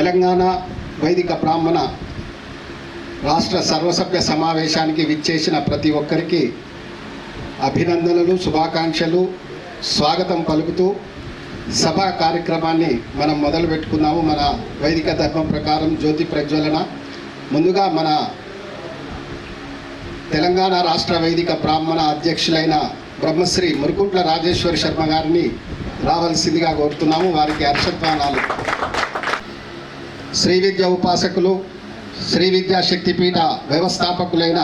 తెలంగాణ వైదిక బ్రాహ్మణ రాష్ట్ర సర్వసభ్య సమావేశానికి విచ్చేసిన ప్రతి ఒక్కరికి అభినందనలు, శుభాకాంక్షలు, స్వాగతం పలుకుతూ సభా కార్యక్రమాన్ని మనం మొదలు పెట్టుకున్నాము. మన వైదిక ధర్మం ప్రకారం జ్యోతి ప్రజ్వలన. ముందుగా మన తెలంగాణ రాష్ట్ర వైదిక బ్రాహ్మణ అధ్యక్షులైన బ్రహ్మశ్రీ మురుకుంట్ల రాజేశ్వరి శర్మ గారిని రావాల్సిందిగా కోరుతున్నాము. వారికి హర్షధ్వానాలు. శ్రీ విద్య ఉపాసకులు, శ్రీ విద్యా శక్తిపీఠ వ్యవస్థాపకులైన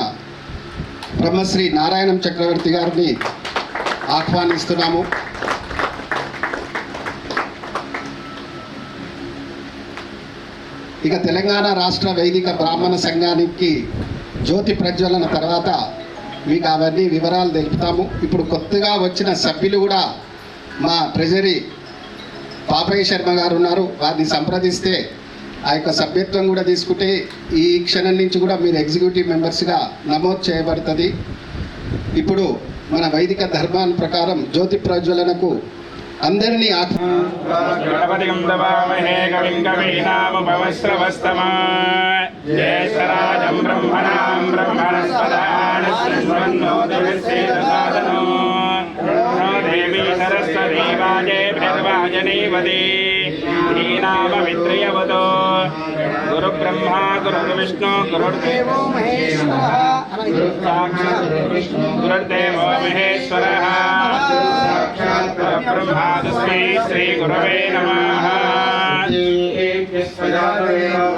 బ్రహ్మశ్రీ నారాయణం చక్రవర్తి గారిని ఆహ్వానిస్తున్నాము. ఇక తెలంగాణ రాష్ట్ర వైదిక బ్రాహ్మణ సంఘానికి జ్యోతి ప్రజ్వలన తర్వాత మీకు అవన్నీ వివరాలు తెలుపుతాము. ఇప్పుడు కొత్తగా వచ్చిన సభ్యులు కూడా మా ట్రెజరీ పాపయ్య శర్మ గారు ఉన్నారు. వారిని సంప్రదిస్తే ఆ యొక్క సభ్యత్వం కూడా తీసుకుంటే ఈ క్షణం నుంచి కూడా మీరు ఎగ్జిక్యూటివ్ మెంబర్స్గా నమోదు చేయబడుతుంది. ఇప్పుడు మన వైదిక ధర్మాన్ని ప్రకారం జ్యోతి ప్రజ్వలనకు అందరినీ గురు బ్రహ్మ గురు విష్ణు గురుర్దేవో మహేశ్వరః బ్రహ్మా తస్మై శ్రీ గురవే నమః.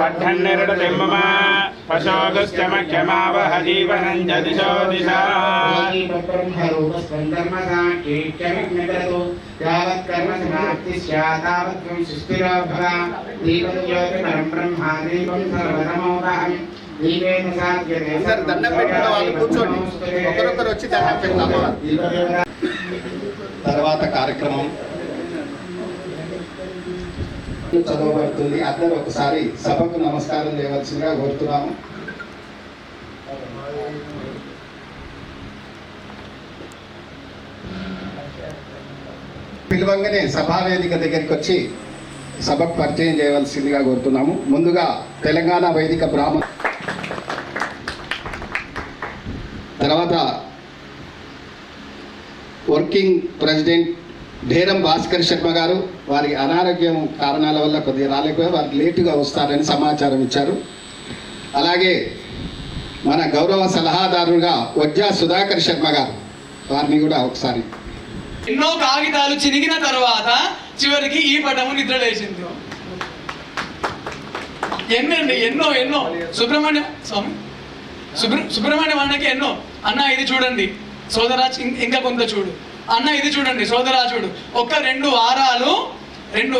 పఠన్నిర్డతిమ్మమ పశోగశ్చమఖ్యమావహ జీవనం జదిశో దిశా యావత్ కర్మ సమాప్తి స్యాతావత్ సుస్థిరో భవ. దీపం జ్యోతిర్మయం బ్రహ్మ దీపం సర్వతమోదహం దీపేన సాధ్యతే. దండం పెట్టిన వాళ్ళు కూర్చోండి, ఒకరొకరు వచ్చి దండం పెట్టాము. తర్వాత కార్యక్రమం చదవబడుతుంది. అందరూ ఒకసారి సభకు నమస్కారం చేయవలసిందిగా కోరుతున్నాము. పిలువంగానే సభావేదిక దగ్గరికి వచ్చి సభకు పరిచయం చేయవలసిందిగా కోరుతున్నాము. ముందుగా తెలంగాణ వైదిక బ్రాహ్మణ, తర్వాత వర్కింగ్ ప్రెసిడెంట్ ఢేరం భాస్కర్ శర్మ గారు. వారి అనారోగ్యం కారణాల వల్ల కొద్దిగా రాలేకపోయారు, వారికి లేటుగా వస్తారని సమాచారం ఇచ్చారు. అలాగే మన గౌరవ సలహాదారుగా వజ్జా సుధాకర్ శర్మ గారు, వారిని కూడా ఒకసారి. ఎన్నో కాగితాలు చినిగిన తర్వాత చివరికి ఈ పటము నిద్రలేసింది. ఎన్నండి ఎన్నో ఎన్నో సుబ్రహ్మణ్యం స్వామి సుబ్రహ్మణ్యం అన్నకి ఎన్నో. అన్న ఇది చూడండి సోదరా, ఇంకా కొంత చూడు అన్న, ఇది చూడండి సోదరా చూడు. ఒక 2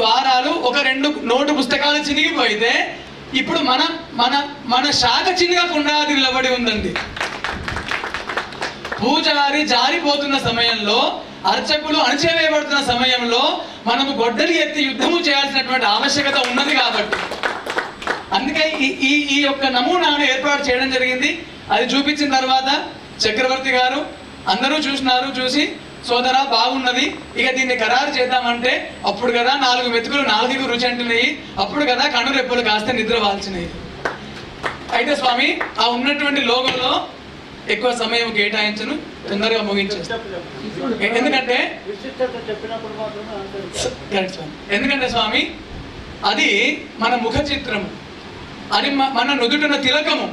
వారాలు ఒక 2 నోటు పుస్తకాలు చినిగిపోయితే ఇప్పుడు మన శాఖ చిన్నగా అది నిలబడి ఉందండి. పూజారి జారిపోతున్న సమయంలో, అర్చకులు అణచివేయబడుతున్న సమయంలో మనము గొడ్డలి ఎత్తి యుద్ధము చేయాల్సినటువంటి ఆవశ్యకత ఉన్నది. కాబట్టి అందుకే ఈ యొక్క నమూనాను ఏర్పాటు చేయడం జరిగింది. అది చూపించిన తర్వాత చక్రవర్తి గారు అందరూ చూసి సోదరా బాగున్నది, ఇక దీన్ని ఖరారు చేద్దామంటే అప్పుడు కదా 4 మెతుకులు 4 రుచి అంటున్నాయి, అప్పుడు కదా కనురెప్పులు కాస్త నిద్ర వాల్చినాయి. అయితే స్వామి ఆ ఉన్నటువంటి లోగంలో ఎక్కువ సమయం కేటాయించను, తొందరగా ముగించేస్తాను. ఎందుకంటే స్వామి అది మన ముఖ చిత్రము, అది మన నుదుటిన తిలకము,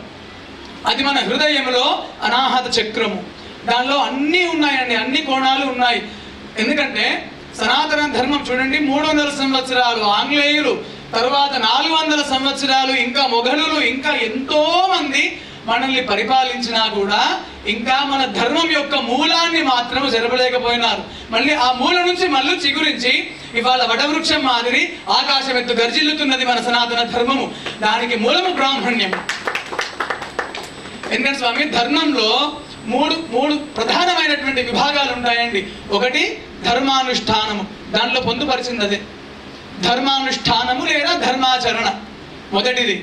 అది మన హృదయంలో అనాహత చక్రము. దానిలో అన్నీ ఉన్నాయండి, అన్ని కోణాలు ఉన్నాయి. ఎందుకంటే సనాతన ధర్మం చూడండి, 300 సంవత్సరాలు ఆంగ్లేయులు, తర్వాత 400 సంవత్సరాలు ఇంకా మొఘలులు, ఇంకా ఎంతో మంది మనల్ని పరిపాలించినా కూడా ఇంకా మన ధర్మం యొక్క మూలాన్ని మాత్రం జరపలేకపోయినారు. మళ్ళీ ఆ మూల నుంచి మళ్ళీ చిగురించి ఇవాళ వటవృక్షం మాదిరి ఆకాశం ఎత్తు గర్జిల్లుతున్నది మన సనాతన ధర్మము. దానికి మూలము బ్రాహ్మణ్యం. ఎందుకంటే స్వామి ధర్మంలో మూడు ప్రధానమైనటువంటి విభాగాలు ఉంటాయండి. ఒకటి ధర్మానుష్ఠానము, దాంట్లో పొందుపరిచింది అదే ధర్మానుష్ఠానము లేదా ధర్మాచరణ మొదటిది,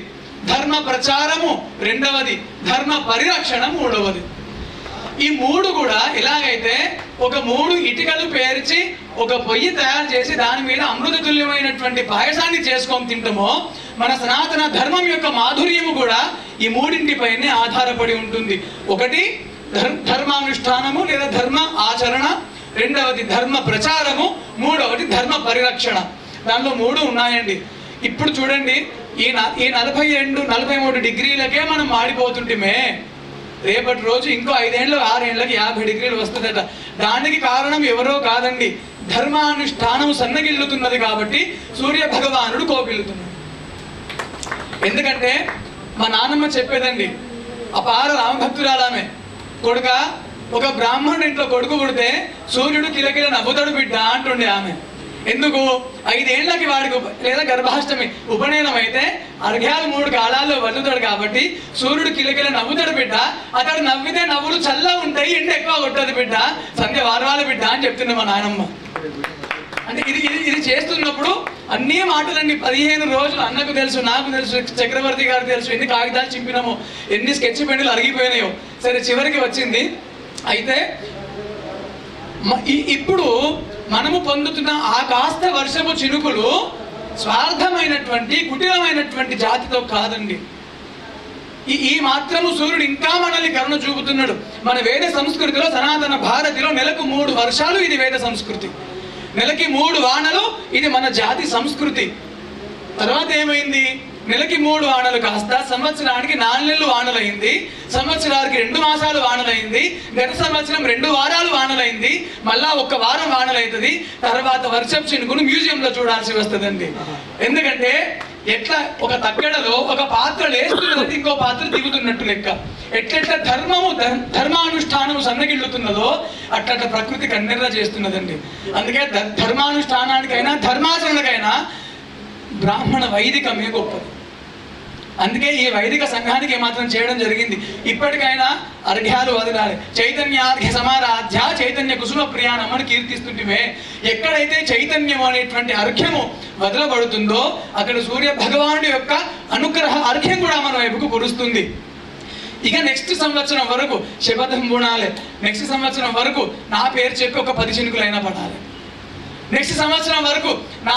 ధర్మ ప్రచారము రెండవది, ధర్మ పరిరక్షణ మూడవది. ఈ 3 కూడా ఎలాగైతే ఒక 3 ఇటుకలు పేర్చి ఒక పొయ్యి తయారు చేసి దాని మీద అమృత తుల్యమైనటువంటి పాయసాన్ని చేసుకొని తింటామో, మన సనాతన ధర్మం యొక్క మాధుర్యము కూడా ఈ మూడింటిపైనే ఆధారపడి ఉంటుంది. ఒకటి ధర్మానుష్ఠానము లేదా ధర్మ ఆచరణ, రెండవది ధర్మ ప్రచారము, మూడవది ధర్మ పరిరక్షణ. దానిలో మూడు ఉన్నాయండి. ఇప్పుడు చూడండి, ఈ 42-43 డిగ్రీలకే మనం మాడిపోతుంటేమే రేపటి రోజు ఇంకో 5 ఏళ్ళు 6 ఏళ్ళకి 50 డిగ్రీలు వస్తుందట. దానికి కారణం ఎవరో కాదండి, ధర్మానుష్ఠానం సన్నగిల్లుతున్నది కాబట్టి సూర్య భగవానుడు కోపిల్లుతున్నాడు. ఎందుకంటే మా నాన్నమ్మ చెప్పేదండి, అపార రామభక్తురాలామె. కొడుక, ఒక బ్రాహ్మణుడి ఇంట్లో కొడుకు పుడితే సూర్యుడు కిలకిల నవ్వుతాడు బిడ్డ అంటుండే ఆమె. ఎందుకు? 5 ఏళ్ళకి వాడికి లేదా గర్భాష్టమి ఉపనయనం అయితే అర్ఘ్యాలు 3 కాలాల్లో వదులుతాడు కాబట్టి సూర్యుడు కిలకిల నవ్వుతాడు బిడ్డ. అతడు నవ్వితే నవ్వులు చల్ల ఉంటాయి, ఎండ ఎక్కువ కొట్టదు బిడ్డ, సంధ్య వారవాల బిడ్డ అని చెప్తుంది మా నాయనమ్మ. అంటే ఇది చేస్తున్నప్పుడు అన్ని మాటలన్నీ 15 రోజులు అన్నకు తెలుసు, నాకు తెలుసు, చక్రవర్తి గారు తెలుసు, ఎన్ని కాగితాలు చింపినామో, ఎన్ని స్కెచ్ పెన్నులు అరిగిపోయినాయో. సరే చివరికి వచ్చింది. అయితే ఇప్పుడు మనము పొందుతున్న ఆ కాస్త వర్షపు చినుకులు స్వార్థమైనటువంటి కుటిలమైనటువంటి జాతితో కాదండి. ఈ మాత్రము సూర్యుడు ఇంకా మనల్ని కరుణ చూపుతున్నాడు. మన వేద సంస్కృతిలో, సనాతన భారతిలో నెలకు 3 వర్షాలు, ఇది వేద సంస్కృతి. నెలకి 3 వానలు, ఇది మన జాతి సంస్కృతి. తర్వాత ఏమైంది? నెలకి 3 వానలు కాస్త సంవత్సరానికి 4 నెలలు వానలైంది, సంవత్సరానికి 2 మాసాలు వానలైంది, గత సంవత్సరం 2 వారాలు వానలైంది, మళ్ళా 1 వారం వానలైతుంది. తర్వాత వర్షపు చినుకును మ్యూజియంలో చూడాల్సి వస్తుందండి. ఎందుకంటే ఎట్లా ఒక తగ్గడలో ఒక పాత్ర లేస్తున్నది ఇంకో పాత్ర దిగుతున్నట్టు లెక్క. ఎట్లెట్లా ధర్మానుష్ఠానము సన్నగిల్లుతున్నదో అట్లా ప్రకృతి కన్నెర్ర చేస్తున్నదండి. అందుకే ధర్మానుష్ఠానానికైనా ధర్మాచరణకైనా బ్రాహ్మణ వైదికమే గొప్పది. అందుకే ఈ వైదిక సంఘానికి ఏమాత్రం చేయడం జరిగింది. ఇప్పటికైనా అర్ఘ్యాలు వదలాలి. చైతన్యార్ఘ్య సమారాధ్య చైతన్య కుసుమ ప్రియానమ్మని కీర్తిస్తుంటే ఎక్కడైతే చైతన్యం అనేటువంటి అర్ఘ్యము వదలబడుతుందో అక్కడ సూర్య భగవానుడి యొక్క అనుగ్రహ అర్ఘ్యం కూడా మన వైపుకు కురుస్తుంది. ఇక నెక్స్ట్ సంవత్సరం వరకు శపథం పూనాలి. నెక్స్ట్ సంవత్సరం వరకు నా పేరు చెప్పి ఒక 10 చినుకులైనా పడాలి. నెక్స్ట్ సంవత్సరం వరకు నా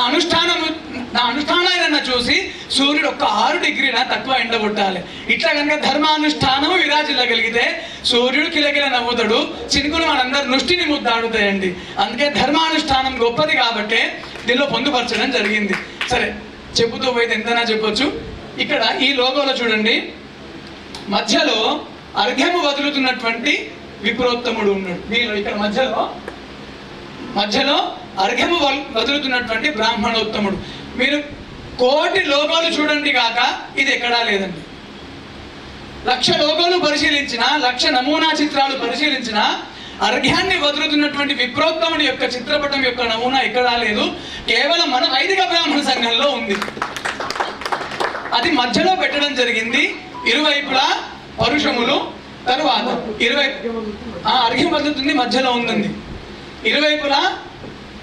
అనుష్ఠానాన్ని చూసి సూర్యుడు ఒక 6 డిగ్రీల తక్కువ ఎండగొట్టాలి. ఇట్లా కనుక ధర్మానుష్ఠానము విరాజిల్లగలిగితే సూర్యుడు కిలకిల నవ్వుతాడు, చినుకులు మనందరు నృష్టిని ముద్దాడుతాయండి. అందుకే ధర్మానుష్ఠానం గొప్పది కాబట్టి దీనిలో పొందుపరచడం జరిగింది. సరే, చెప్పుతూ పోయితే ఎంతైనా చెప్పొచ్చు. ఇక్కడ ఈ లోగోలో చూడండి, మధ్యలో అర్ఘ్యము వదులుతున్నటువంటి విప్రోత్తముడు ఉన్నాడు. దీనిలో ఇక్కడ మధ్యలో అర్ఘ్యము వదులుతున్నటువంటి బ్రాహ్మణోత్తముడు. మీరు 1,000,000 లోగోలు చూడండి కాక ఇది ఎక్కడా లేదండి. 1,00,000 లోగోలు పరిశీలించిన, 1,00,000 నమూనా చిత్రాలు పరిశీలించిన అర్ఘ్యాన్ని వదులుతున్నటువంటి విప్రోత్తముడి యొక్క చిత్రపటం యొక్క నమూనా ఎక్కడా లేదు. కేవలం మన వైదిక బ్రాహ్మణ సంఘంలో ఉంది. అది మధ్యలో పెట్టడం జరిగింది. ఇరువైపులా పరుషములు, తరువాత అర్ఘ్యం వదులుతుంది, మధ్యలో ఉందండి. ఇరువైపులా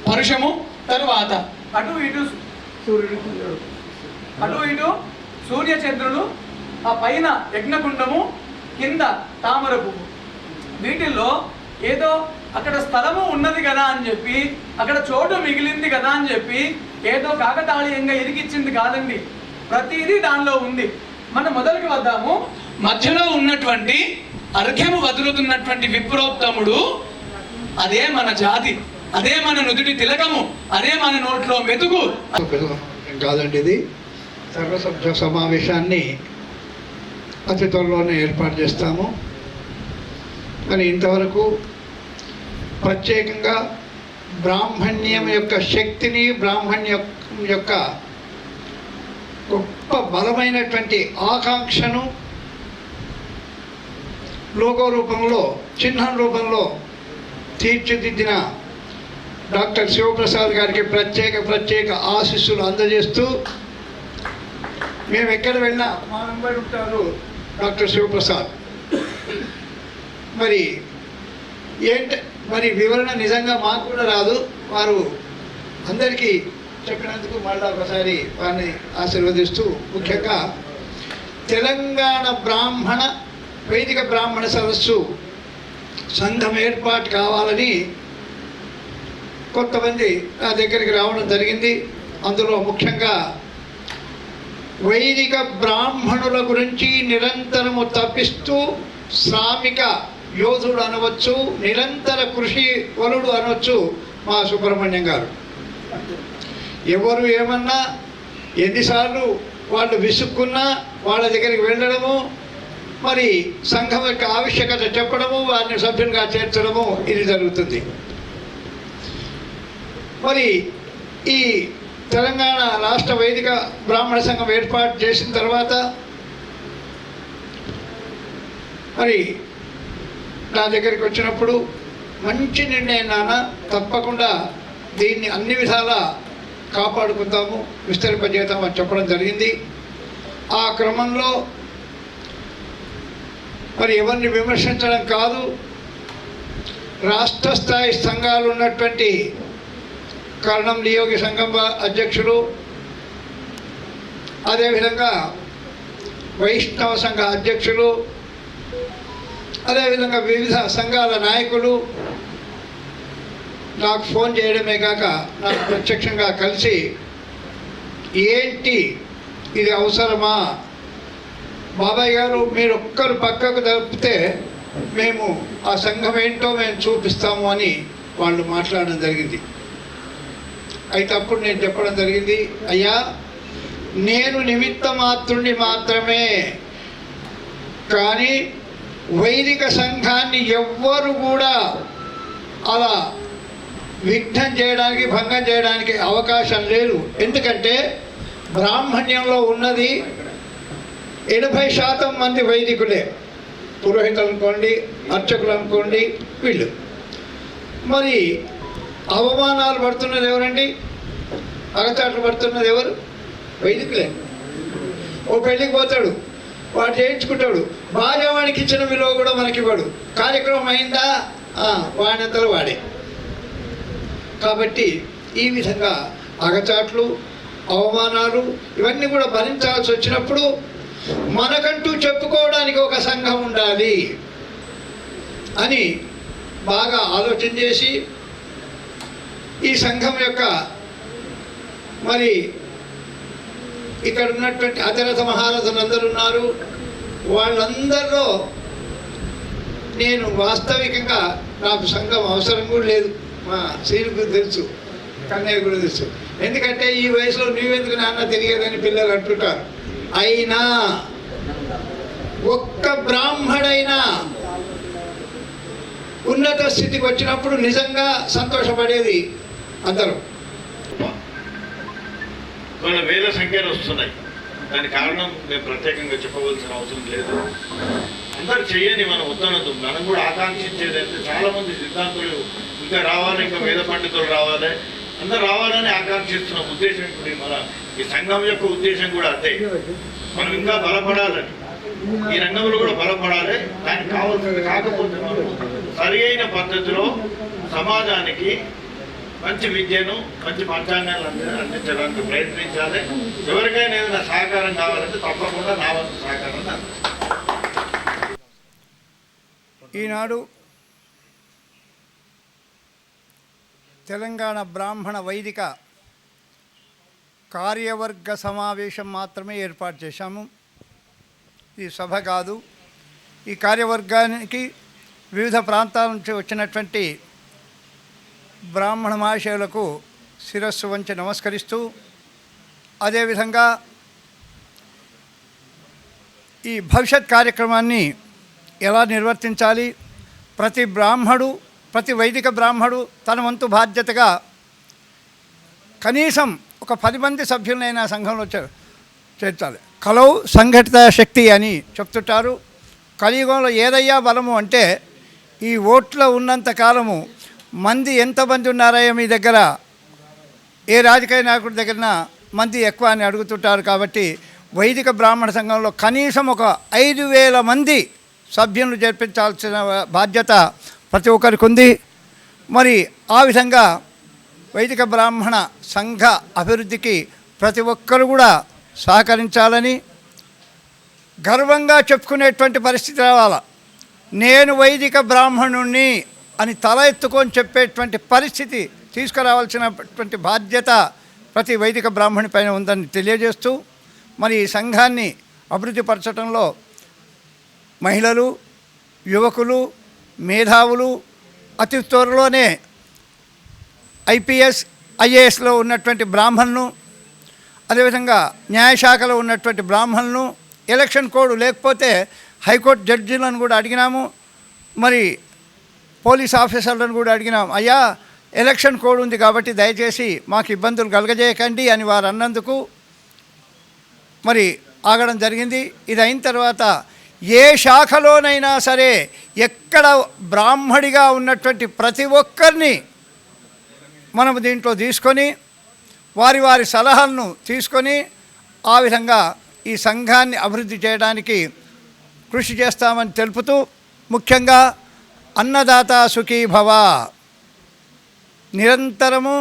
పరుషము, తరువాత అటు ఇటు సూర్యచంద్రుడు, ఆ పైన యజ్ఞకుండము, కింద తామర పువ్వు. వీటిల్లో ఏదో అక్కడ స్థలము ఉన్నది కదా అని చెప్పి, అక్కడ చోటు మిగిలింది కదా అని చెప్పి ఏదో కాకతాళీయంగా ఇరికిచ్చింది కాదండి. ప్రతిదీ దానిలో ఉంది. మనం మొదలుకి వద్దాము. మధ్యలో ఉన్నటువంటి అర్ఘ్యము వదులుతున్నటువంటి విప్రోత్తముడు, అదే మన జాతి, అదే మన నుదుటి తిలకము, అదే మన నోట్లో మెతుకు కాదండి. ఇది సర్వసభ్య సమావేశాన్ని అతి త్వరలోనే ఏర్పాటు చేస్తాము. కానీ ఇంతవరకు ప్రత్యేకంగా బ్రాహ్మణ్యం యొక్క శక్తిని, బ్రాహ్మణ్యం యొక్క గొప్ప బలమైనటువంటి ఆకాంక్షను లోగో రూపంలో, చిహ్నం రూపంలో తీర్చిదిద్దిన డాక్టర్ శివప్రసాద్ గారికి ప్రత్యేక ఆశీస్సులు అందజేస్తూ, మేము ఎక్కడ వెళ్ళినా మా వెంబడి ఉంటారు డాక్టర్ శివప్రసాద్. మరి వివరణ నిజంగా మాకు కూడా రాదు. వారు అందరికీ చెప్పినందుకు మళ్ళీ ఒకసారి వారిని ఆశీర్వదిస్తూ, ముఖ్యంగా తెలంగాణ వైదిక బ్రాహ్మణ సదస్సు సంఘం ఏర్పాటు కావాలని కొంతమంది నా దగ్గరికి రావడం జరిగింది. అందులో ముఖ్యంగా వైదిక బ్రాహ్మణుల గురించి నిరంతరము తప్పిస్తూ శ్రామిక యోధుడు అనవచ్చు, నిరంతర కృషి వలుడు అనవచ్చు మా సుబ్రహ్మణ్యం గారు. ఎవరు ఏమన్నా, ఎన్నిసార్లు వాళ్ళు విసుక్కున్నా వాళ్ళ దగ్గరికి వెళ్ళడము, మరి సంఘం యొక్క ఆవశ్యకత చెప్పడము, వారిని సభ్యులుగా చేర్చడము ఇది జరుగుతుంది. మరి ఈ తెలంగాణ రాష్ట్ర వైదిక బ్రాహ్మణ సంఘం ఏర్పాటు చేసిన తర్వాత మరి నా దగ్గరికి వచ్చినప్పుడు మంచి నిర్ణయం నాన్న, తప్పకుండా దీన్ని అన్ని విధాలా కాపాడుకుందాము, విస్తరింపజేద్దామని చెప్పడం జరిగింది. ఆ క్రమంలో మరి ఎవరిని విమర్శించడం కాదు, రాష్ట్ర స్థాయి సంఘాలు ఉన్నటువంటి కరణం నియోగి సంఘం అధ్యక్షులు, అదేవిధంగా వైష్ణవ సంఘ అధ్యక్షులు, అదేవిధంగా వివిధ సంఘాల నాయకులు నాకు ఫోన్ చేయడమే కాక నాకు ప్రత్యక్షంగా కలిసి ఏంటి ఇది అవసరమా బాబాయ్ గారు, మీరు ఒక్కరు పక్కకు తప్పితే మేము ఆ సంఘం ఏంటో మేము చూపిస్తాము అని వాళ్ళు మాట్లాడడం జరిగింది. అయితే అప్పుడు నేను చెప్పడం జరిగింది, అయ్యా నేను నిమిత్త మాత్రుని మాత్రమే, కానీ వైదిక సంఘాన్ని ఎవ్వరు కూడా అలా విఘ్నం చేయడానికి, భంగం చేయడానికి అవకాశం లేదు. ఎందుకంటే బ్రాహ్మణ్యంలో ఉన్నది 80% మంది వైదికులే, పురోహితులు అనుకోండి, అర్చకులు అనుకోండి, వీళ్ళు. మరి అవమానాలు పడుతున్నది ఎవరండి? అగచాట్లు పడుతున్నది ఎవరు? వైదికులే. ఓ పెళ్ళికి పోతాడు, వాడు చేయించుకుంటాడు, భార్యవాడికి ఇచ్చిన విలువ కూడా మనకి ఇవ్వడు. కార్యక్రమం అయిందా, వాడినంతలో వాడే. కాబట్టి ఈ విధంగా అగచాట్లు, అవమానాలు ఇవన్నీ కూడా భరించాల్సి వచ్చినప్పుడు మనకంటూ చెప్పుకోవడానికి ఒక సంఘం ఉండాలి అని బాగా ఆలోచన చేసి ఈ సంఘం యొక్క మరి ఇక్కడ ఉన్నటువంటి అతిరథ మహారథులు అందరూ ఉన్నారు. వాళ్ళందరిలో నేను వాస్తవికంగా నాకు సంఘం అవసరం కూడా లేదు. మా శ్రీలకు తెలుసు, కన్నయ్య కూడా తెలుసు. ఎందుకంటే ఈ వయసులో నువ్వెందుకు నాన్న తిరిగేదని పిల్లలు అంటుంటారు. అయినా ఒక్క బ్రాహ్మడైనా ఉన్నత స్థితికి వచ్చినప్పుడు నిజంగా సంతోషపడేది అందరూ. కొన్ని వేల సంఖ్యలు వస్తున్నాయి. దానికి కారణం మేము ప్రత్యేకంగా చెప్పవలసిన అవసరం లేదు. అందరు చెయ్యని మనం వద్దనద్దు. మనం కూడా ఆకాంక్షించేది అంటే చాలామంది సిద్ధాంతులు ఇంకా రావాలి, ఇంకా వేద పండితులు రావాలి, అందరు రావాలని ఆకాంక్షిస్తున్న ఉద్దేశం ఇప్పుడు మన ఈ సంఘం యొక్క ఉద్దేశం కూడా అదే. మనం ఇంకా బలపడాలని, ఈ రంగంలో కూడా బలపడాలి. దానికి కావాల్సింది కాకపోతే మనం సరి అయిన పద్ధతిలో సమాజానికి మంచి విద్యను, మంచి పంచాంగాలను అందించడానికి ప్రయత్నించాలి. ఎవరికైనా ఏదైనా సహకారం కావాలంటే తప్పకుండా నా వంతు సహకారాన్ని అందిస్తాను. ఈనాడు తెలంగాణ బ్రాహ్మణ వైదిక కార్యవర్గ సమావేశం మాత్రమే ఏర్పాటు చేశాము. ఇది సభ కాదు. ఈ కార్యవర్గానికి వివిధ ప్రాంతాల నుంచి వచ్చినటువంటి బ్రాహ్మణ మహాశయులకు శిరస్సు వంచి నమస్కరిస్తూ, అదేవిధంగా ఈ భవిష్యత్ కార్యక్రమాన్ని ఎలా నిర్వర్తించాలి, ప్రతి బ్రాహ్మడు, ప్రతి వైదిక బ్రాహ్మడు తన వంతు బాధ్యతగా కనీసం ఒక 10 మంది సభ్యులైన సంఘంలో చేర్చాలి. కలౌ సంఘటిత శక్తి అని చెప్తుంటారు. కలియుగంలో ఏదయ్యా బలము అంటే ఈ ఓట్లో ఉన్నంత కాలము మంది ఎంతమంది ఉన్నారయ్యా మీ దగ్గర, ఏ రాజకీయ నాయకుడి దగ్గర మంది ఎక్కువ అని అడుగుతుంటారు. కాబట్టి వైదిక బ్రాహ్మణ సంఘంలో కనీసం ఒక 5,000 మంది సభ్యులను చేర్పించాల్సిన బాధ్యత ప్రతి ఒక్కరికి ఉంది. మరి ఆ విధంగా వైదిక బ్రాహ్మణ సంఘ అభివృద్ధికి ప్రతి ఒక్కరు కూడా సహకరించాలని, గర్వంగా చెప్పుకునేటువంటి పరిస్థితి రావాలా. నేను వైదిక బ్రాహ్మణుణ్ణి అని తల ఎత్తుకొని చెప్పేటువంటి పరిస్థితి తీసుకురావాల్సినటువంటి బాధ్యత ప్రతి వైదిక బ్రాహ్మణి పైన ఉందని తెలియజేస్తూ, మరి ఈ సంఘాన్ని అభివృద్ధిపరచడంలో మహిళలు, యువకులు, మేధావులు, అతి త్వరలోనే ఐపీఎస్, ఐఏఎస్లో ఉన్నటువంటి బ్రాహ్మణులు, అదేవిధంగా న్యాయశాఖలో ఉన్నటువంటి బ్రాహ్మణులు, ఎలక్షన్ కోడ్ లేకపోతే హైకోర్టు జడ్జీలను కూడా అడిగినాము, మరి పోలీస్ ఆఫీసర్లను కూడా అడిగినాం. అయ్యా, ఎలక్షన్ కోడ్ ఉంది కాబట్టి దయచేసి మాకు ఇబ్బందులు కలగజేయకండి అని వారు అన్నందుకు మరి ఆగడం జరిగింది. ఇది అయిన తర్వాత ఏ శాఖలోనైనా సరే ఎక్కడ బ్రాహ్మడిగా ఉన్నటువంటి ప్రతి ఒక్కరిని మనం దీంట్లో తీసుకొని వారి వారి సలహాలను తీసుకొని ఆ విధంగా ఈ సంఘాన్ని అభివృద్ధి చేయడానికి కృషి చేస్తామని తెలుపుతూ, ముఖ్యంగా అన్నదాత సుఖీ భవ, నిరంతరము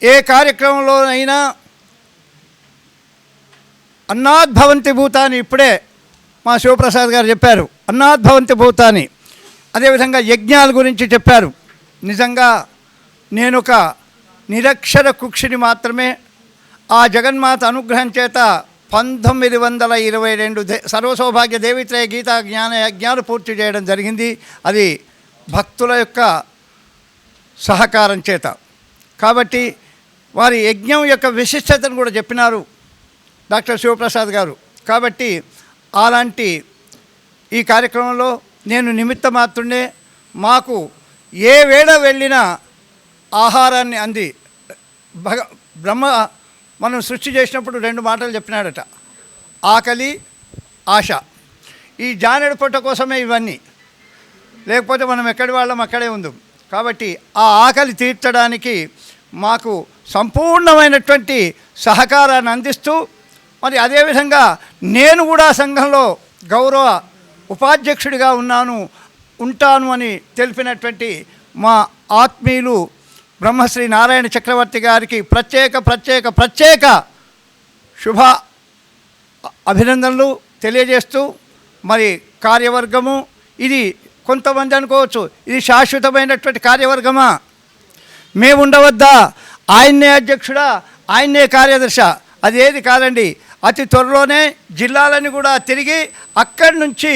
ఏ కార్యక్రమంలోనైనా అన్నాద్భవంతి భూతాన్ని, ఇప్పుడే మా శివప్రసాద్ గారు చెప్పారు, అన్నాద్భవంతి భూతాన్ని. అదేవిధంగా యజ్ఞాల గురించి చెప్పారు. నిజంగా నేనొక నిరక్షర కుక్షిని మాత్రమే. ఆ జగన్మాత అనుగ్రహం చేత 1922 సర్వసౌభాగ్య దేవిత్రయ గీతా జ్ఞాన యజ్ఞాలు పూర్తి చేయడం జరిగింది. అది భక్తుల యొక్క సహకారం చేత. కాబట్టి వారి యజ్ఞం యొక్క విశిష్టతను కూడా చెప్పినారు డాక్టర్ శివప్రసాద్ గారు. కాబట్టి అలాంటి ఈ కార్యక్రమంలో నేను నిమిత్త మాత్రుడే. మాకు ఏ వేళ వెళ్ళినా ఆహారాన్ని అంది. బ్రహ్మ మనం సృష్టి చేసినప్పుడు 2 మాటలు చెప్పినాడట, ఆకలి, ఆశ. ఈ జానెడు పొట్ట కోసమే ఇవన్నీ, లేకపోతే మనం ఎక్కడి వాళ్ళం అక్కడే ఉందాం. కాబట్టి ఆ ఆకలి తీర్చడానికి మాకు సంపూర్ణమైనటువంటి సహకారాన్ని అందిస్తూ, మరి అదేవిధంగా నేను కూడా సంఘంలో గౌరవ ఉపాధ్యక్షుడిగా ఉంటాను అని తెలిపినటువంటి మా ఆత్మీయులు బ్రహ్మశ్రీ నారాయణ చక్రవర్తి గారికి ప్రత్యేక శుభ అభినందనలు తెలియజేస్తూ, మరి కార్యవర్గము ఇది కొంతమంది అనుకోవచ్చు, ఇది శాశ్వతమైనటువంటి కార్యవర్గమా, మేము ఉండవద్దా, ఆయన్నే అధ్యక్షుడా, ఆయన్నే కార్యదర్శి, అదేది కాదండి. అతి త్వరలోనే జిల్లాలని కూడా తిరిగి అక్కడి నుంచి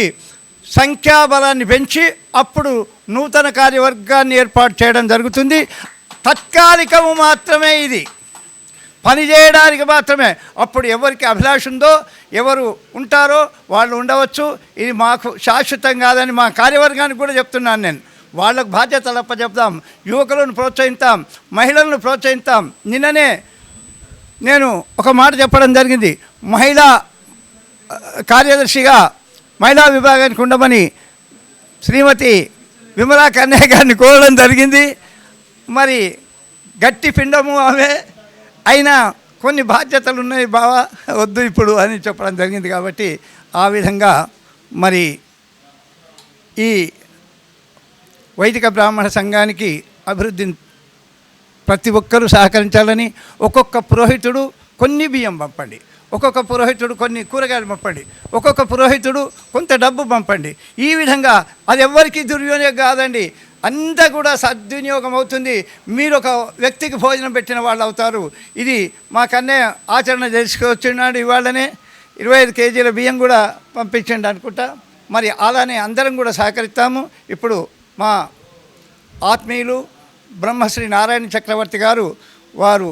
సంఖ్యాబలాన్ని పెంచి అప్పుడు నూతన కార్యవర్గాన్ని ఏర్పాటు చేయడం జరుగుతుంది. తాత్కాలికము మాత్రమే, ఇది పని చేయడానికి మాత్రమే. అప్పుడు ఎవరికి అభిలాష ఉందో, ఎవరు ఉంటారో వాళ్ళు ఉండవచ్చు. ఇది మాకు శాశ్వతం కాదని మా కార్యవర్గానికి కూడా చెప్తున్నాను నేను. వాళ్ళకు బాధ్యతలు అప్పచెప్తాం, యువకులను ప్రోత్సహిస్తాం, మహిళలను ప్రోత్సహిస్తాం. నిన్ననే నేను ఒక మాట చెప్పడం జరిగింది, మహిళా కార్యదర్శిగా మహిళా విభాగానికి ఉండమని శ్రీమతి విమలా కన్యా గారిని కోరడం జరిగింది. మరి గట్టి పిండము ఆమె, అయినా కొన్ని బాధ్యతలు ఉన్నాయి బావా, వద్దు ఇప్పుడు అని చెప్పడం జరిగింది. కాబట్టి ఆ విధంగా మరి ఈ వైదిక బ్రాహ్మణ సంఘానికి అభివృద్ధిని ప్రతి ఒక్కరూ సహకరించాలని, ఒక్కొక్క పురోహితుడు కొన్ని బియ్యం పంపండి, ఒక్కొక్క పురోహితుడు కొన్ని కూరగాయలు పంపండి, ఒక్కొక్క పురోహితుడు కొంత డబ్బు పంపండి. ఈ విధంగా అది ఎవ్వరికీ దుర్వినియోగం కాదండి, అంతా కూడా సద్వినియోగం అవుతుంది. మీరు ఒక వ్యక్తికి భోజనం పెట్టిన వాళ్ళు అవుతారు. ఇది మాకన్నే ఆచరణ చేసుకొచ్చినాడు. ఇవాళనే 25 కేజీల బియ్యం కూడా పంపించండి అనుకుంటా. మరి అలానే అందరం కూడా సహకరిస్తాము. ఇప్పుడు మా ఆత్మీయులు బ్రహ్మశ్రీ నారాయణ చక్రవర్తి గారు వారు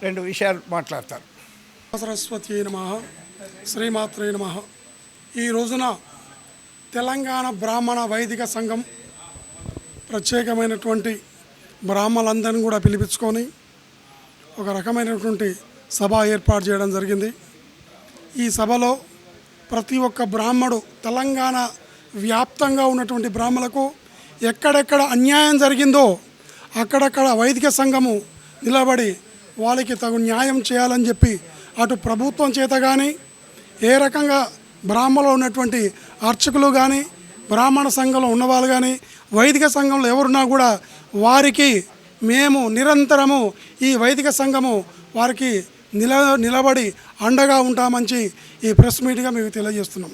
2 విషయాలు మాట్లాడతారు. సరస్వతి నమః, శ్రీమాత్రే నమః. ఈ రోజున తెలంగాణ బ్రాహ్మణ వైదిక సంఘం ప్రత్యేకమైనటువంటి బ్రాహ్మణులందరినీ కూడా పిలిపించుకొని ఒక రకమైనటువంటి సభ ఏర్పాటు చేయడం జరిగింది. ఈ సభలో ప్రతి ఒక్క బ్రాహ్మడు తెలంగాణ వ్యాప్తంగా ఉన్నటువంటి బ్రాహ్మణులకు ఎక్కడెక్కడ అన్యాయం జరిగిందో అక్కడక్కడ వైదిక సంఘము నిలబడి వాళ్ళకి తగు న్యాయం చేయాలని చెప్పి అటు ప్రభుత్వం చేత కానీ, ఏ రకంగా బ్రాహ్మణులు ఉన్నటువంటి అర్చకులు కానీ, బ్రాహ్మణ సంఘంలో ఉన్నవాళ్ళు కానీ, వైదిక సంఘంలో ఎవరున్నా కూడా వారికి మేము నిరంతరము ఈ వైదిక సంఘము వారికి నిలబడి అండగా ఉంటామని ఈ ప్రెస్ మీట్గా మేము తెలియజేస్తున్నాం.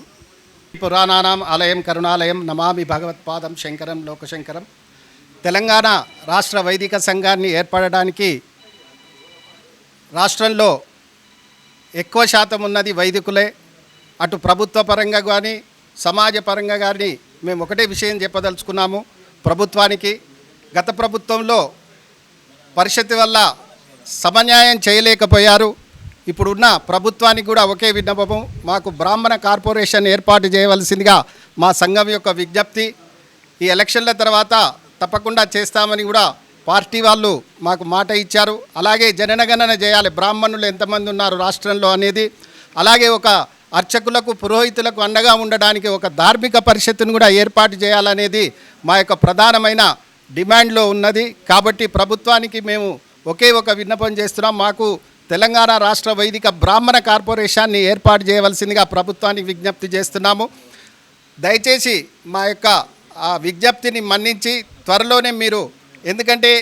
పురాణానాం ఆలయం కరుణాలయం నమామి భగవత్పాదం శంకరం లోకశంకరం. తెలంగాణ రాష్ట్ర వైదిక సంఘాన్ని ఏర్పడడానికి రాష్ట్రంలో ఎక్కువ శాతం ఉన్నది వైదికులే. అటు ప్రభుత్వ పరంగా కానీ సమాజ పరంగా కానీ మేము ఒకటే విషయం చెప్పదలుచుకున్నాము ప్రభుత్వానికి. గత ప్రభుత్వంలో పరిషత్ వల్ల సమన్యాయం చేయలేకపోయారు. ఇప్పుడున్న ప్రభుత్వానికి కూడా ఒకే విన్నపము, మాకు బ్రాహ్మణ కార్పొరేషన్ ఏర్పాటు చేయవలసిందిగా మా సంఘం యొక్క విజ్ఞప్తి. ఈ ఎలక్షన్ల తర్వాత తప్పకుండా చేస్తామని కూడా పార్టీ వాళ్ళు మాకు మాట ఇచ్చారు. అలాగే జనగణన చేయాలి, బ్రాహ్మణులు ఎంతమంది ఉన్నారు రాష్ట్రంలో అనేది. అలాగే ఒక అర్చకులకు పురోహితులకు అండగా ఉండడానికి ఒక ధార్మిక పరిషత్తును కూడా ఏర్పాటు చేయాలనేది మా యొక్క ప్రధానమైన డిమాండ్లో ఉన్నది. కాబట్టి ప్రభుత్వానికి మేము ఒకే ఒక విన్నపం చేస్తున్నాం, మాకు తెలంగాణ రాష్ట్ర వైదిక బ్రాహ్మణ కార్పొరేషన్ని ఏర్పాటు చేయవలసిందిగా ప్రభుత్వానికి విజ్ఞప్తి చేస్తున్నాము. దయచేసి మా యొక్క ఆ విజ్ఞప్తిని మన్నించి త్వరలోనే మీరు, ఎందుకంటే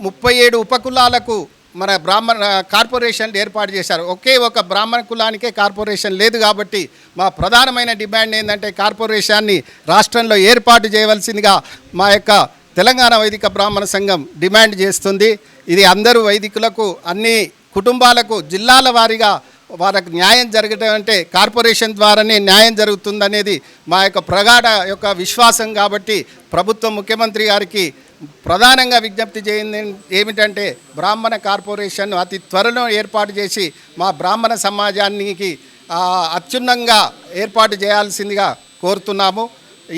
37 ఉపకులాలకు మన బ్రాహ్మణ కార్పొరేషన్లు ఏర్పాటు చేశారు, ఒకే ఒక బ్రాహ్మణ కులానికే కార్పొరేషన్ లేదు. కాబట్టి మా ప్రధానమైన డిమాండ్ ఏంటంటే కార్పొరేషన్ని రాష్ట్రంలో ఏర్పాటు చేయవలసిందిగా మా యొక్క తెలంగాణ వైదిక బ్రాహ్మణ సంఘం డిమాండ్ చేస్తుంది. ఇది అందరూ వైదికులకు, అన్ని కుటుంబాలకు జిల్లాల వారీగా వారికి న్యాయం జరగటం అంటే కార్పొరేషన్ ద్వారానే న్యాయం జరుగుతుందనేది మా యొక్క ప్రగాఢ యొక్క విశ్వాసం. కాబట్టి ప్రభుత్వం ముఖ్యమంత్రి గారికి ప్రధానంగా విజ్ఞప్తి చేయింది ఏమిటంటే బ్రాహ్మణ కార్పొరేషన్ అతి త్వరలో ఏర్పాటు చేసి మా బ్రాహ్మణ సమాజానికి అత్యున్నంగా ఏర్పాటు చేయాల్సిందిగా కోరుతున్నాము.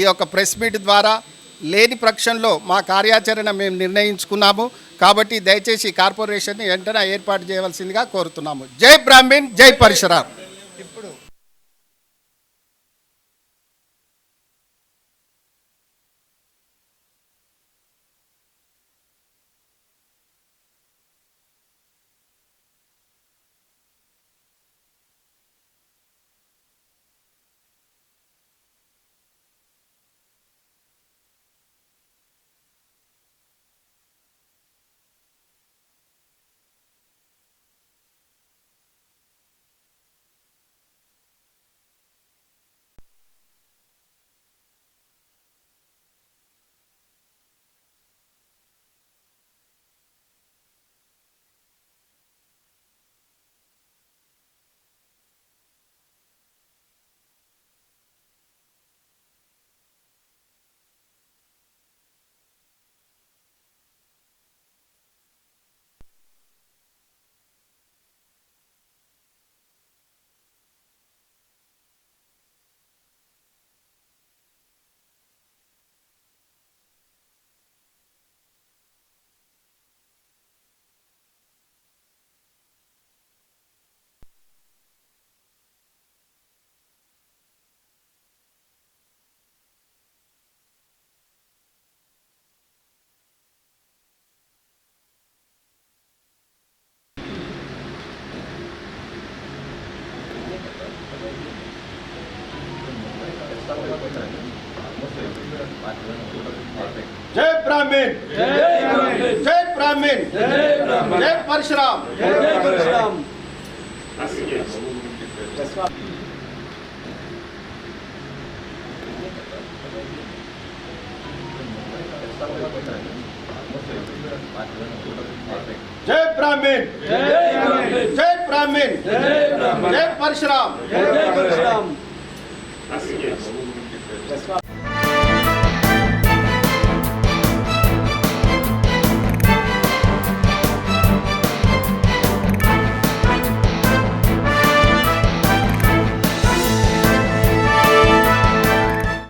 ఈ యొక్క ప్రెస్ మీట్ ద్వారా లేని పక్షంలో మా కార్యాచరణ మేము నిర్ణయించుకున్నాము. కాబట్టి దయచేసి కార్పొరేషన్ని వెంటనే ఏర్పాటు చేయవలసిందిగా కోరుతున్నాము. జై బ్రాహ్మణ్, జై పరశురామ్. ఇప్పుడు జై బ్రాహ్మణ్, జై బ్రాహ్మణ్, జై పరశురామ్. జై బ్రాహ్మణ్, జై బ్రాహ్మణ్, జై పరశురామ్.